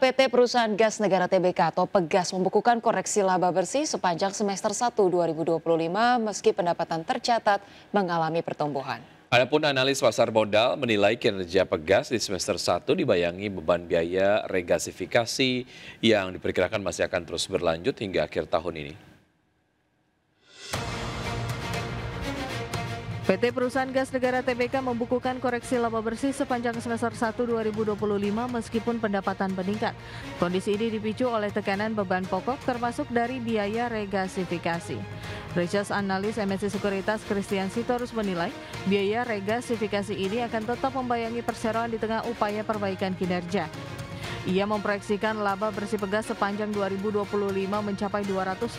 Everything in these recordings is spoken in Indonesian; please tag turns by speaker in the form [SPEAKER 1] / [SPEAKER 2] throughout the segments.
[SPEAKER 1] PT Perusahaan Gas Negara Tbk atau Pegas membukukan koreksi laba bersih sepanjang semester 1 2025 meski pendapatan tercatat mengalami pertumbuhan.
[SPEAKER 2] Adapun analis pasar modal menilai kinerja Pegas di semester 1 dibayangi beban biaya regasifikasi yang diperkirakan masih akan terus berlanjut hingga akhir tahun ini.
[SPEAKER 3] PT Perusahaan Gas Negara Tbk membukukan koreksi laba bersih sepanjang semester 1 2025 meskipun pendapatan meningkat. Kondisi ini dipicu oleh tekanan beban pokok termasuk dari biaya regasifikasi. Research analis MNC Sekuritas Christian Sitorus menilai biaya regasifikasi ini akan tetap membayangi perseroan di tengah upaya perbaikan kinerja. Ia memproyeksikan laba bersih Pegas sepanjang 2025 mencapai 281,6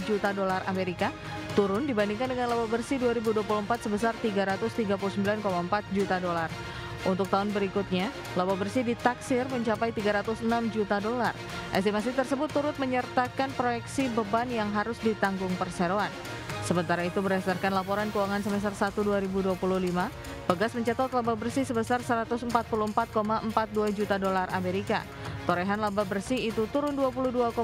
[SPEAKER 3] juta dolar Amerika, turun dibandingkan dengan laba bersih 2024 sebesar 339,4 juta dolar. Untuk tahun berikutnya, laba bersih ditaksir mencapai 306 juta dolar. Estimasi tersebut turut menyertakan proyeksi beban yang harus ditanggung perseroan. Sementara itu berdasarkan laporan keuangan semester 1 2025, Pegas mencatat laba bersih sebesar 144,42 juta dolar Amerika. Torehan laba bersih itu turun 22,6%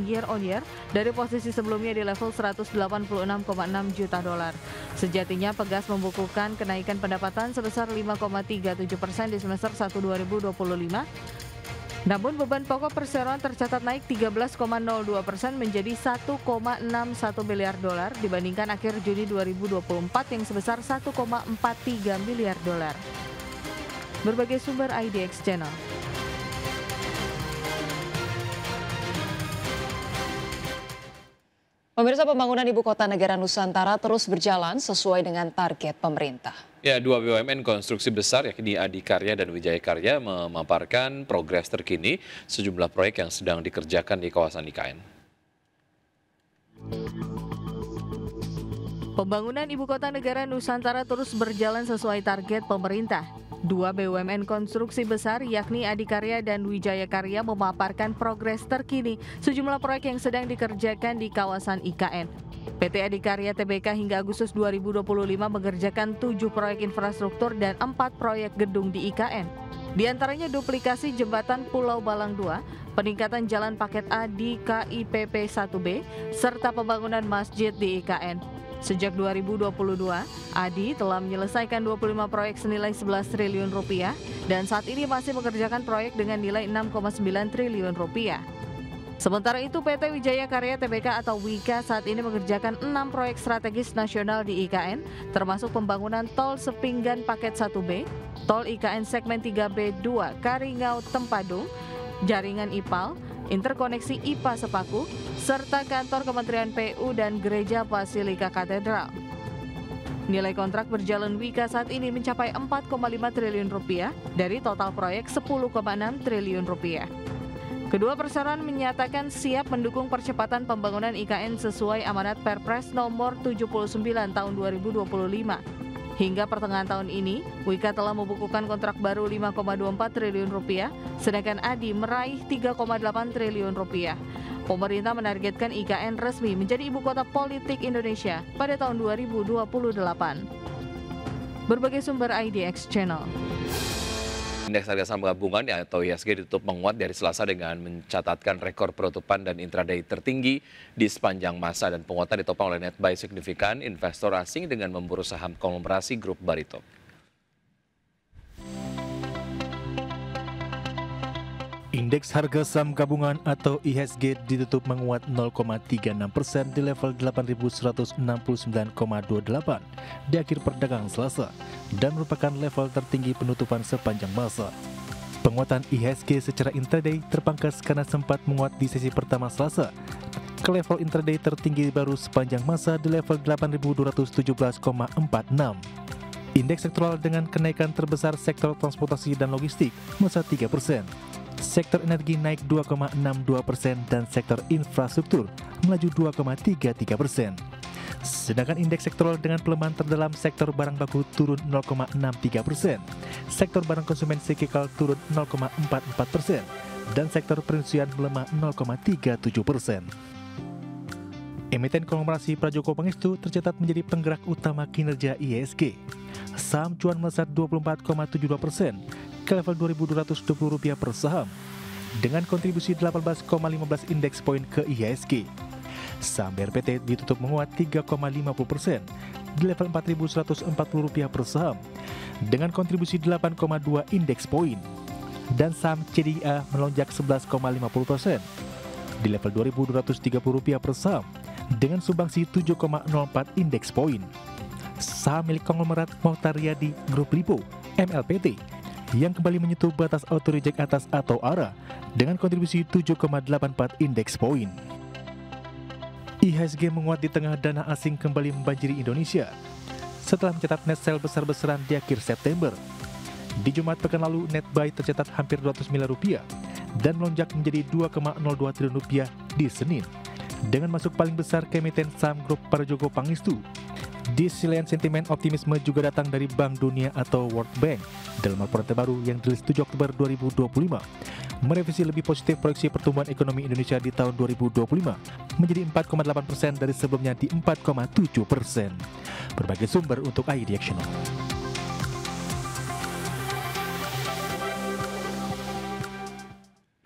[SPEAKER 3] year on year dari posisi sebelumnya di level 186,6 juta dolar. Sejatinya Pegas membukukan kenaikan pendapatan sebesar 5,37% di semester 1 2025. Namun beban pokok perseroan tercatat naik 13,02% menjadi 1,61 miliar dolar dibandingkan akhir Juni 2024 yang sebesar 1,43 miliar dolar. Berbagai sumber IDX Channel.
[SPEAKER 1] Pemirsa, pembangunan Ibu Kota Negara Nusantara terus berjalan sesuai dengan target pemerintah.
[SPEAKER 2] Ya, dua BUMN konstruksi besar yakni Adikarya dan Wijaya Karya memaparkan progres terkini sejumlah proyek yang sedang dikerjakan di kawasan IKN.
[SPEAKER 3] Pembangunan Ibu Kota Negara Nusantara terus berjalan sesuai target pemerintah. Dua BUMN konstruksi besar yakni Adikarya dan Wijaya Karya memaparkan progres terkini sejumlah proyek yang sedang dikerjakan di kawasan IKN. PT Adikarya Tbk hingga Agustus 2025 mengerjakan 7 proyek infrastruktur dan 4 proyek gedung di IKN. Di antaranya duplikasi jembatan Pulau Balang 2, peningkatan jalan paket A di KIPP 1B, serta pembangunan masjid di IKN. Sejak 2022, Adi telah menyelesaikan 25 proyek senilai 11 triliun rupiah dan saat ini masih mengerjakan proyek dengan nilai 6,9 triliun rupiah. Sementara itu PT Wijaya Karya Tbk atau WIKA saat ini mengerjakan 6 proyek strategis nasional di IKN, termasuk pembangunan tol Sepinggan paket 1B, tol IKN segmen 3B2 Karingau Tempadung, jaringan IPAL, interkoneksi IPA Sepaku, serta kantor Kementerian PU dan Gereja Basilika Katedral. Nilai kontrak berjalan WIKA saat ini mencapai 4,5 triliun rupiah dari total proyek 10,6 triliun rupiah. Kedua perseroan menyatakan siap mendukung percepatan pembangunan IKN sesuai amanat Perpres nomor 79 tahun 2025. Hingga pertengahan tahun ini, WIKA telah membukukan kontrak baru 5,24 triliun rupiah, sedangkan Adi meraih 3,8 triliun rupiah. Pemerintah menargetkan IKN resmi menjadi ibu kota politik Indonesia pada tahun 2028. Berbagai sumber IDX Channel.
[SPEAKER 2] Indeks harga saham gabungan atau IHSG ditutup menguat dari Selasa dengan mencatatkan rekor penutupan dan intraday tertinggi di sepanjang masa, dan penguatan ditopang oleh net buy signifikan investor asing dengan memburu saham konglomerasi grup Barito.
[SPEAKER 4] Indeks harga saham gabungan atau IHSG ditutup menguat 0,36% di level 8.169,28 di akhir perdagangan Selasa dan merupakan level tertinggi penutupan sepanjang masa. Penguatan IHSG secara intraday terpangkas karena sempat menguat di sesi pertama Selasa ke level intraday tertinggi baru sepanjang masa di level 8.217,46. Indeks sektoral dengan kenaikan terbesar sektor transportasi dan logistik melesat 3%. Sektor energi naik 2,62% dan sektor infrastruktur melaju 2,33%. Sedangkan indeks sektoral dengan pelemahan terdalam sektor barang baku turun 0,63%, sektor barang konsumen siklikal turun 0,44%, dan sektor perindustrian melemah 0,37%. Emiten konglomerasi Prajoko Pangestu tercatat menjadi penggerak utama kinerja IHSG. Saham cuan melesat 24,72%, ke level Rp2.220 per saham, dengan kontribusi 18,15 indeks poin ke IHSG. Saham BRPT ditutup menguat 3,50% di level Rp4.140 per saham, dengan kontribusi 8,2 indeks poin. Dan saham CDIA melonjak 11,50% di level Rp2.230 per saham, dengan sumbangsi 7,04 indeks poin. Saham milik konglomerat Mokhtar Riyadi Grup Lipo (MLPT) yang kembali menyentuh batas auto reject atas atau ARA dengan kontribusi 7,84 indeks poin. IHSG menguat di tengah dana asing kembali membanjiri Indonesia setelah mencatat net sale besar-besaran di akhir September. Di Jumat pekan lalu, net buy tercatat hampir Rp200 miliar dan melonjak menjadi Rp2,02 triliun di Senin, dengan masuk paling besar ke emiten saham grup Parjoko Pangestu. Di sisi lain, sentimen optimisme juga datang dari Bank Dunia atau World Bank dalam laporan terbaru yang dirilis 7 Oktober 2025, merevisi lebih positif proyeksi pertumbuhan ekonomi Indonesia di tahun 2025 menjadi 4,8% dari sebelumnya di 4,7%. Berbagai sumber untuk ID Actioner.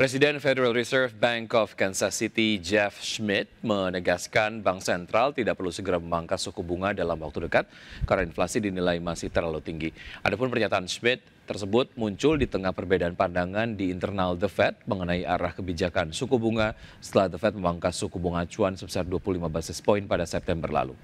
[SPEAKER 2] Presiden Federal Reserve Bank of Kansas City, Jeff Schmidt, menegaskan Bank Sentral tidak perlu segera memangkas suku bunga dalam waktu dekat karena inflasi dinilai masih terlalu tinggi. Adapun pernyataan Schmidt tersebut muncul di tengah perbedaan pandangan di internal The Fed mengenai arah kebijakan suku bunga setelah The Fed memangkas suku bunga acuan sebesar 25 basis poin pada September lalu.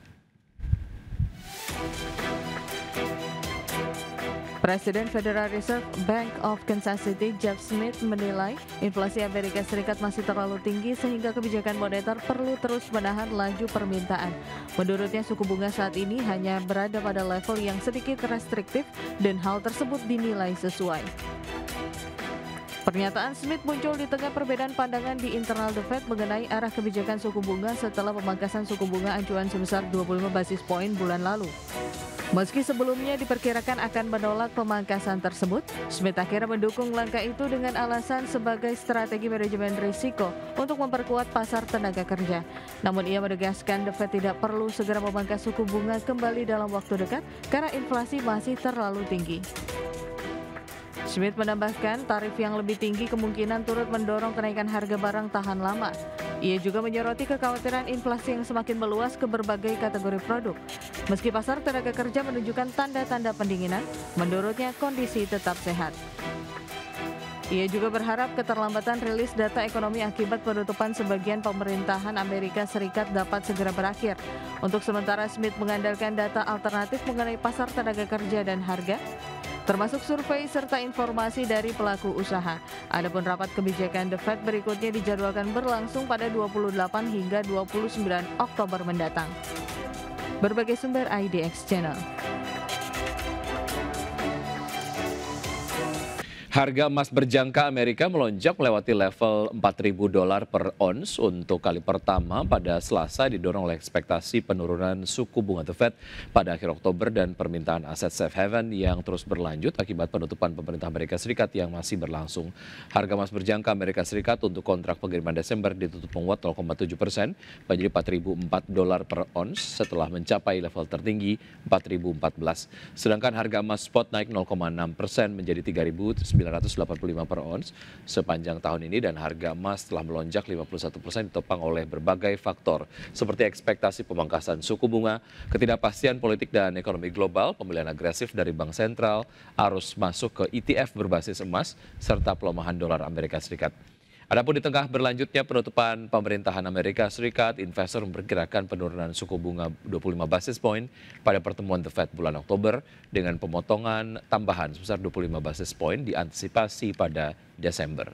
[SPEAKER 3] Presiden Federal Reserve Bank of Kansas City, Jeff Schmidt, menilai inflasi Amerika Serikat masih terlalu tinggi sehingga kebijakan moneter perlu terus menahan laju permintaan. Menurutnya, suku bunga saat ini hanya berada pada level yang sedikit restriktif dan hal tersebut dinilai sesuai. Pernyataan Schmidt muncul di tengah perbedaan pandangan di internal The Fed mengenai arah kebijakan suku bunga setelah pemangkasan suku bunga acuan sebesar 25 basis poin bulan lalu. Meski sebelumnya diperkirakan akan menolak pemangkasan tersebut, Schmidt akhirnya mendukung langkah itu dengan alasan sebagai strategi manajemen risiko untuk memperkuat pasar tenaga kerja. Namun ia menegaskan The Fed tidak perlu segera memangkas suku bunga kembali dalam waktu dekat karena inflasi masih terlalu tinggi. Schmidt menambahkan tarif yang lebih tinggi kemungkinan turut mendorong kenaikan harga barang tahan lama. Ia juga menyoroti kekhawatiran inflasi yang semakin meluas ke berbagai kategori produk. Meski pasar tenaga kerja menunjukkan tanda-tanda pendinginan, menurutnya kondisi tetap sehat. Ia juga berharap keterlambatan rilis data ekonomi akibat penutupan sebagian pemerintahan Amerika Serikat dapat segera berakhir. Untuk sementara, Schmidt mengandalkan data alternatif mengenai pasar tenaga kerja dan harga, termasuk survei serta informasi dari pelaku usaha. Adapun rapat kebijakan The Fed berikutnya dijadwalkan berlangsung pada 28 hingga 29 Oktober mendatang. Berbagai sumber IDX Channel.
[SPEAKER 2] Harga emas berjangka Amerika melonjak melewati level $4.000 per ons untuk kali pertama pada Selasa, didorong oleh ekspektasi penurunan suku bunga The Fed pada akhir Oktober dan permintaan aset safe haven yang terus berlanjut akibat penutupan pemerintah Amerika Serikat yang masih berlangsung. Harga emas berjangka Amerika Serikat untuk kontrak pengiriman Desember ditutup menguat 0,7% menjadi $4.004 per ons setelah mencapai level tertinggi $4.014. Sedangkan harga emas spot naik 0,6% menjadi $3.985 per ons sepanjang tahun ini, dan harga emas telah melonjak 51% ditopang oleh berbagai faktor seperti ekspektasi pemangkasan suku bunga, ketidakpastian politik dan ekonomi global, pembelian agresif dari bank sentral, arus masuk ke ETF berbasis emas, serta pelemahan dolar Amerika Serikat. Adapun di tengah berlanjutnya penutupan pemerintahan Amerika Serikat, investor memperkirakan penurunan suku bunga 25 basis poin pada pertemuan The Fed bulan Oktober dengan pemotongan tambahan sebesar 25 basis poin diantisipasi pada Desember.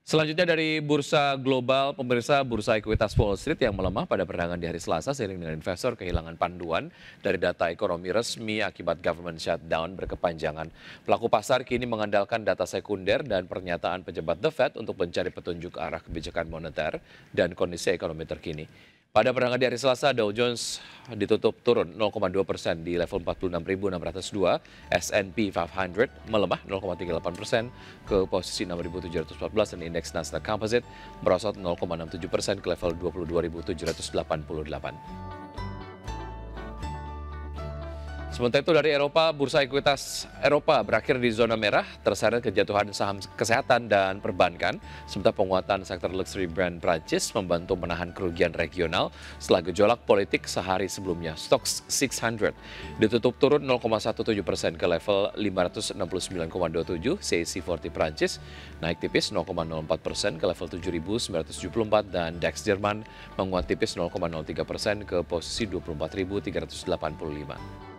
[SPEAKER 2] Selanjutnya dari bursa global, pemirsa, bursa ekuitas Wall Street yang melemah pada perdagangan di hari Selasa seiring dengan investor kehilangan panduan dari data ekonomi resmi akibat government shutdown berkepanjangan. Pelaku pasar kini mengandalkan data sekunder dan pernyataan pejabat The Fed untuk mencari petunjuk arah kebijakan moneter dan kondisi ekonomi terkini. Pada perdagangan di hari Selasa, Dow Jones ditutup turun 0,2% di level 46.602, S&P 500 melemah 0,38% ke posisi 6.714 dan indeks Nasdaq Composite merosot 0,67% ke level 22.788. Sementara itu dari Eropa, bursa ekuitas Eropa berakhir di zona merah, terseret kejatuhan saham kesehatan dan perbankan, sementara penguatan sektor luxury brand Prancis membantu menahan kerugian regional setelah gejolak politik sehari sebelumnya. Stoxx 600 ditutup turun 0,17% ke level 569,27, CAC 40 Prancis naik tipis 0,04% ke level 7.974 dan DAX Jerman menguat tipis 0,03% ke posisi 24.385.